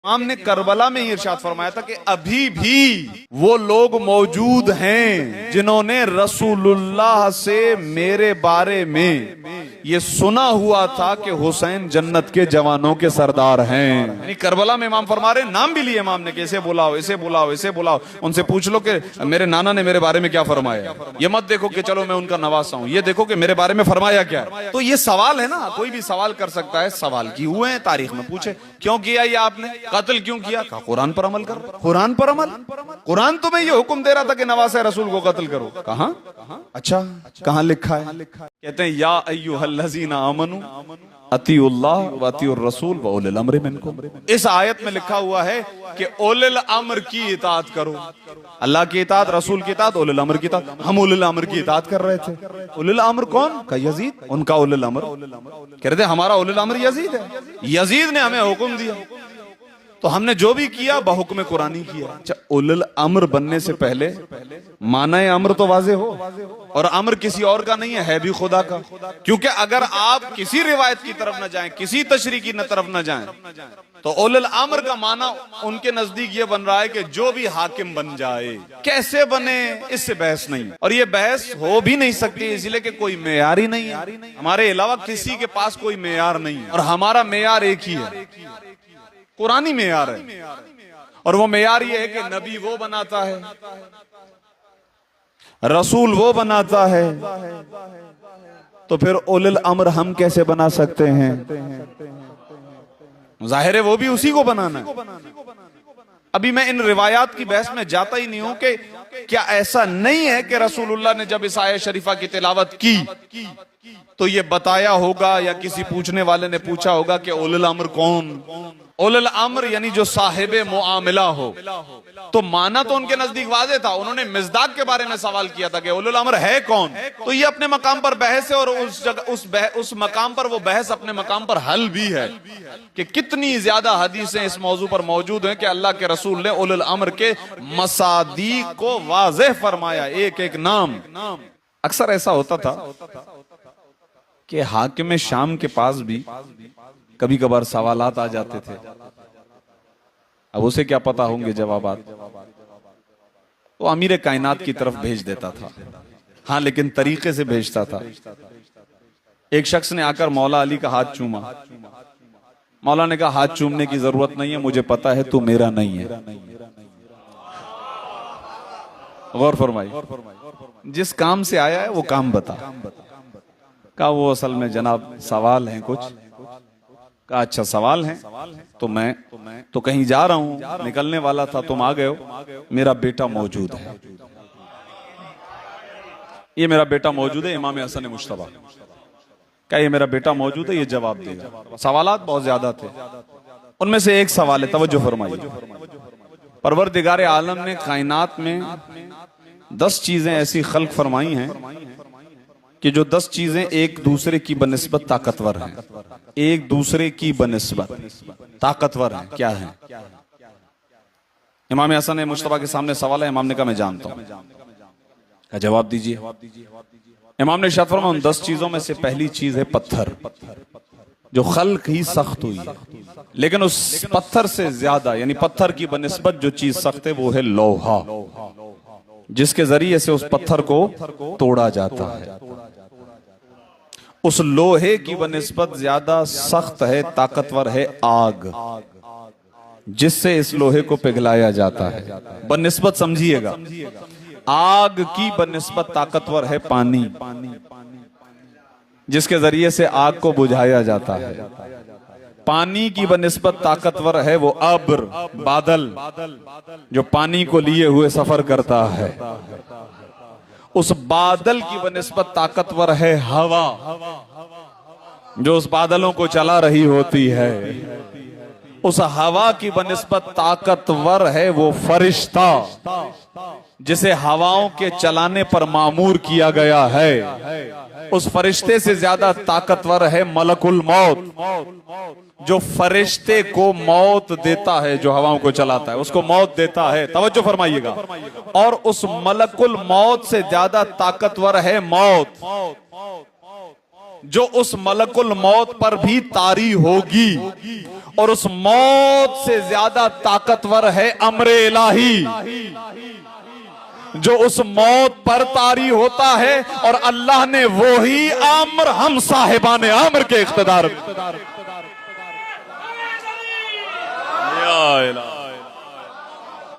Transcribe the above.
इमाम ने करबला में ही इरशाद फरमाया था कि अभी भी वो लोग मौजूद हैं जिन्होंने रसूलुल्लाह से मेरे बारे में ये सुना हुआ था कि हुसैन जन्नत के जवानों के सरदार हैं। यानी करबला में इमाम फरमा रहे, नाम भी लिए इमाम ने कि इसे बुलाओ, इसे बुलाओ, इसे बुलाओ, उनसे पूछ लो कि मेरे नाना ने मेरे बारे में क्या फरमाया। ये मत देखो कि चलो मैं उनका नवासा हूं, ये देखो कि मेरे बारे में फरमाया क्या है। तो ये सवाल है ना, कोई भी सवाल कर सकता है। सवाल किए हुए हैं, तारीख में पूछे क्यों किया ये आपने, कत्ल क्यों किया, कहा कुरान पर अमल कर। कुरान पर अमल, कुरान तुम्हें ये हुक्म दे रहा था कि नवासे रसूल को कत्ल करो। कहां? अच्छा, कहां लिखा है? कहते हैं या अय्युहल्लज़ीना आमनू अतीउल्लाह व अतीउर रसूल व उलिल अम्रि मिनकुम। इस आयत में लिखा हुआ है कि उलिल अम्र की इताअत करो। अल्लाह की इताअत, रसूल की इताअत, उलिल अम्र की इताअत। हम उलिल अम्र की इताअत कर रहे थे। उलिल अम्र कौन? का यजीद, उनका उलिल अम्र। कह रहे थे हमारा उलिल अम्र यजीद है, यजीद ने हमें हुक्म दिया तो हमने जो भी किया बहुक्म कुरानी किया। अच्छा, उलिल अम्र बनने से पहले माने अम्र तो वाज़े हो, और अम्र किसी और का नहीं है भी खुदा का। क्योंकि अगर आप किसी रिवायत की तरफ न जाएं, किसी तशरीह की तरफ न जाएं, तो उलिल अम्र का माना उनके नजदीक ये बन रहा है कि जो भी हाकिम बन जाए। कैसे बने, इससे बहस नहीं, और ये बहस हो भी नहीं सकती, इसलिए कि कोई मेयार ही नहीं है। हमारे अलावा किसी के पास कोई मेयार नहीं है, और हमारा मेयार एक ही है, कुरानी मेयार है। और वो मेयार ये है कि नबी वो बनाता है, रसूल वो बनाता है, तो फिर उलिल अम्र हम कैसे बना सकते हैं? जाहिर है वो भी उसी को बनाना है। अभी मैं इन रिवायात की बहस में जाता ही नहीं हूं कि क्या ऐसा नहीं है कि रसूलुल्लाह ने जब इस आयत शरीफा की तिलावत की तो ये बताया होगा, या किसी पूछने वाले ने पूछा होगा कि उलिल अम्र कौन? उलिल अम्र यानी जो साहिबे मुआमिला हो। तो माना तो उनके नजदीक वाज़े था। उन्होंने मिज़दाक के बारे में सवाल किया था कि उलिल अम्र है कौन। तो ये अपने मकाम पर बहस है, और उस जगह उस मकाम पर वो बहस अपने मकाम पर हल भी है कि कितनी ज्यादा हदीसें इस मौजू पर मौजूद हैं कि अल्लाह के रसूल ने उलिल अम्र के मसादीक को वाज़ेह फरमाया, एक एक नाम। अक्सर ऐसा होता था कि हाकिम शाम के पास भी कभी कभार सवालात आ जाते थे। अब उसे क्या पता होंगे जवाबात, तो अमीर कायनात की तरफ भेज देता था। हाँ, लेकिन तरीके से भेजता था। एक शख्स ने आकर मौला अली का हाथ चूमा। मौला ने कहा हाथ चूमने की जरूरत नहीं है, मुझे पता है तू मेरा नहीं है। गौर फरमाइए, जिस काम से आया है वो काम बता। कहा वो असल में जनाब सवाल है कुछ। कहा अच्छा सवाल है, तो मैं तो कहीं जा रहा हूं, निकलने वाला था, तुम आ गए हो। मेरा बेटा मौजूद है, ये मेरा बेटा मौजूद है, इमाम हसन मुश्तबा। क्या ये मेरा बेटा मौजूद है, ये जवाब देगा। सवालात बहुत ज्यादा थे, उनमें से एक सवाल है, तवज्जो फरमाइए। परवरदिगार आलम ने कायनात में 10 चीजें ऐसी खल्क फरमाई हैं कि जो 10 चीजें एक दूसरे की बनिस्बत ताकतवर हैं, एक दूसरे की बनिस्बत ताकतवर हैं। क्या है? इमाम हसन मुश्तबा के सामने सवाल है। इमाम ने कहा मैं जानता हूं। क्या जवाब दीजिए। इमाम ने इरशाद फरमाया उन 10 चीजों में से पहली चीज है पत्थर, जो खल्क ही सख्त हुई है, लेकिन उस पत्थर से ज्यादा यानी पत्थर की बनिस्बत जो चीज सख्त है वो है लोहा, जिसके जरिए से उस पत्थर को तोड़ा जाता है। उस लोहे की बनिस्बत ज्यादा सख्त है, ताकतवर है आग, जिससे इस लोहे को पिघलाया जाता है। बनिस्बत समझिएगा, आग की बनिस्बत ताकतवर है पानी, जिसके जरिए से आग को बुझाया जाता है। पानी की बनिस्बत ताकतवर है वो अब्र, बादल, जो पानी को लिए हुए सफर करता है। उस बादल की बनिस्बत ताकतवर है हवा, जो उस बादलों को चला रही होती है। उस हवा की बनिस्बत ताकतवर है वो फरिश्ता, जिसे हवाओं के चलाने पर मामूर किया गया है। उस फरिश्ते से ज्यादा ताकतवर है मलकुल मौत, जो फरिश्ते को मौत देता है, जो हवाओं को चलाता है उसको मौत देता है। तवज्जो फरमाइएगा। और उस मलकुल मौत से ज्यादा ताकतवर है मौत, जो उस मलकुल मौत पर भी तारी होगी, और उस मौत से ज्यादा ताकतवर है अमरे इलाही, जो उस मौत पर तारी होता है और अल्लाह ने वो ही आमर हम साहिबान आमर के इख्तिदार